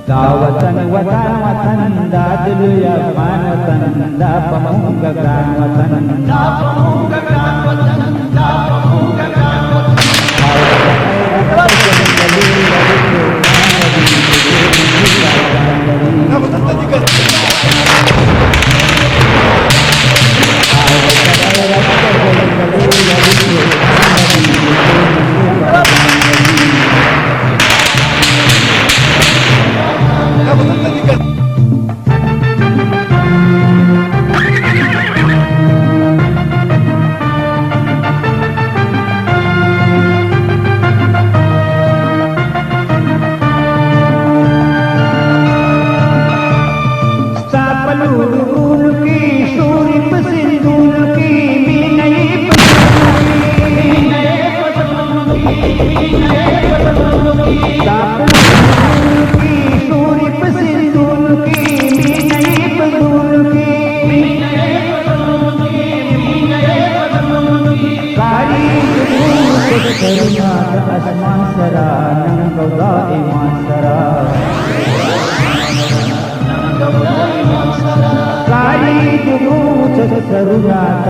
Dawatan watan watan da duluya man watan da pamunga gran watan da pamunga gran watan da pamunga gran asman sara nang gauda iman sara kari dugu saruna